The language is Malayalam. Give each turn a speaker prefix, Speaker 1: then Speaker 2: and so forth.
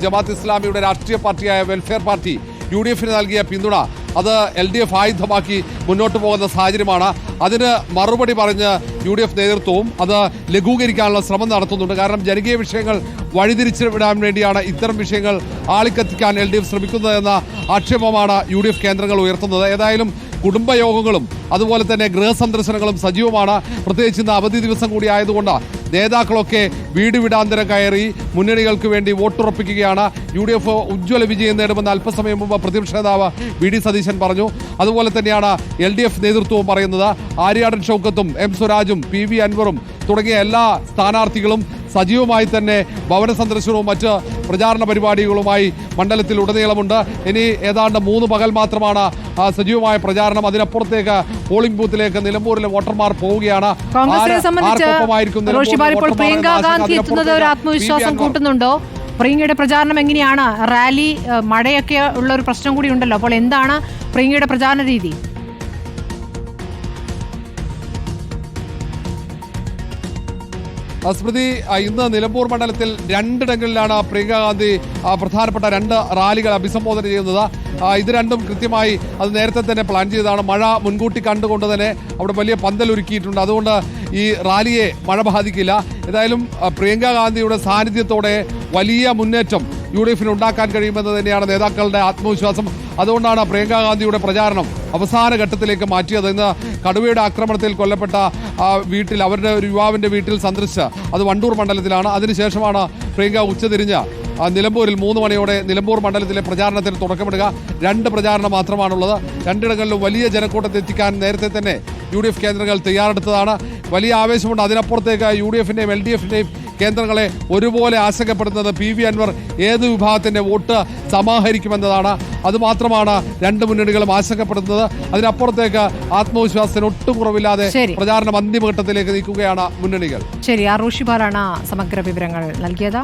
Speaker 1: ജമാഅത്ത് ഇസ്ലാമിയുടെ രാഷ്ട്രീയ പാർട്ടിയായ വെൽഫെയർ പാർട്ടി UDFന് നൽകിയ പിന്തുണ അത് LDF ആയുധമാക്കി മുന്നോട്ട് പോകുന്ന സാഹചര്യമാണ്. അതിന് മറുപടി പറഞ്ഞ് UDF നേതൃത്വവും അത് ലഘൂകരിക്കാനുള്ള ശ്രമം നടത്തുന്നുണ്ട്. കാരണം ജനകീയ വിഷയങ്ങൾ വഴിതിരിച്ചു വിടാൻ വേണ്ടിയാണ് ഇത്തരം വിഷയങ്ങൾ ആളിക്കത്തിക്കാൻ LDF ശ്രമിക്കുന്നതെന്ന ആക്ഷേപമാണ് UDF കേന്ദ്രങ്ങൾ ഉയർത്തുന്നത്. ഏതായാലും കുടുംബയോഗങ്ങളും അതുപോലെ തന്നെ ഗൃഹസന്ദർശനങ്ങളും സജീവമാണ്. പ്രത്യേകിച്ച് ഇന്ന് അവധി ദിവസം കൂടി ആയതുകൊണ്ട് നേതാക്കളൊക്കെ വീട് വീടാന്തരം കയറി മുന്നണികൾക്ക് വേണ്ടി വോട്ടുറപ്പിക്കുകയാണ്. UDF ഉജ്ജ്വല വിജയം നേടുമെന്ന് അല്പസമയം മുമ്പ് പ്രതിപക്ഷ നേതാവ് VD സതീശൻ പറഞ്ഞു. അതുപോലെ തന്നെയാണ് LDF നേതൃത്വവും പറയുന്നത്. ആര്യാടൻ ഷൗക്കത്തും M സ്വരാജും PV അൻവറും തുടങ്ങിയ എല്ലാ സ്ഥാനാർത്ഥികളും സജീവമായി തന്നെ ഭവന സന്ദർശനവും മറ്റ് പ്രചാരണ പരിപാടികളുമായി മണ്ഡലത്തിൽ ഉടനീളമുണ്ട്. ഇനി ഏതാണ്ട് 3 പകൽ മാത്രമാണ് സജീവമായ പ്രചാരണം. അതിനപ്പുറത്തേക്ക് പോളിംഗ് ബൂത്തിലേക്ക് നിലമ്പൂരിലെ വോട്ടർമാർ പോവുകയാണ്.
Speaker 2: ആത്മവിശ്വാസം കൂട്ടുന്നുണ്ടോ? പ്രിയങ്കയുടെ പ്രചാരണം എങ്ങനെയാണ്? റാലി, മഴയൊക്കെ ഉള്ള ഒരു പ്രശ്നം കൂടി ഉണ്ടല്ലോ. അപ്പോൾ എന്താണ് പ്രിയങ്കയുടെ പ്രചാരണ രീതി?
Speaker 1: സ്മൃതി, ഇന്ന് നിലമ്പൂർ മണ്ഡലത്തിൽ 2 ഇടങ്ങളിലാണ് പ്രിയങ്ക ഗാന്ധി പ്രധാനപ്പെട്ട 2 റാലികൾ അഭിസംബോധന ചെയ്യുന്നത്. ഇത് രണ്ടും കൃത്യമായി അത് നേരത്തെ തന്നെ പ്ലാൻ ചെയ്തതാണ്. മഴ മുൻകൂട്ടി കണ്ടുകൊണ്ട് തന്നെ അവിടെ വലിയ പന്തൽ ഒരുക്കിയിട്ടുണ്ട്. അതുകൊണ്ട് ഈ റാലിയെ മഴ ബാധിക്കില്ല. ഏതായാലും പ്രിയങ്ക ഗാന്ധിയുടെ സാന്നിധ്യത്തോടെ വലിയ മുന്നേറ്റം UDFന് ഉണ്ടാക്കാൻ കഴിയുമെന്ന് തന്നെയാണ് നേതാക്കളുടെ ആത്മവിശ്വാസം. അതുകൊണ്ടാണ് പ്രിയങ്ക ഗാന്ധിയുടെ പ്രചാരണം അവസാന ഘട്ടത്തിലേക്ക് മാറ്റിയത്. ഇന്ന് കടുവയുടെ ആക്രമണത്തിൽ കൊല്ലപ്പെട്ട വീട്ടിൽ, അവരുടെ ഒരു യുവാവിൻ്റെ വീട്ടിൽ സന്ദർശിച്ച്, അത് വണ്ടൂർ മണ്ഡലത്തിലാണ്. അതിനുശേഷമാണ് പ്രിയങ്ക ഉച്ചതിരിഞ്ഞ് നിലമ്പൂരിൽ 3 മണിയോടെ നിലമ്പൂർ മണ്ഡലത്തിലെ പ്രചാരണത്തിന് തുടക്കമിടുക. 2 പ്രചാരണം മാത്രമാണുള്ളത്. 2 ഇടങ്ങളിലും വലിയ ജനക്കൂട്ടത്തെ എത്തിക്കാൻ നേരത്തെ തന്നെ UDF കേന്ദ്രങ്ങൾ തയ്യാറെടുത്തതാണ്. വലിയ ആവേശമുണ്ട്. അതിനപ്പുറത്തേക്ക് UDFന്റെയും LDFന്റെയും കേന്ദ്രങ്ങളെ ഒരുപോലെ ആശങ്കപ്പെടുന്നത് PV അൻവർ ഏത് വിഭാഗത്തിന്റെ വോട്ട് സമാഹരിക്കുമെന്നതാണ്. അതുമാത്രമാണ് 2 മുന്നണികളും ആശങ്കപ്പെടുന്നത്. അതിനപ്പുറത്തേക്ക് ആത്മവിശ്വാസത്തിന് ഒട്ടും കുറവില്ലാതെ പ്രചാരണം അന്തിമഘട്ടത്തിലേക്ക് നീക്കുകയാണ് മുന്നണികൾ.
Speaker 2: ശരി, ഋഷിപാലാണ് സമഗ്ര വിവരങ്ങൾ നൽകിയത്.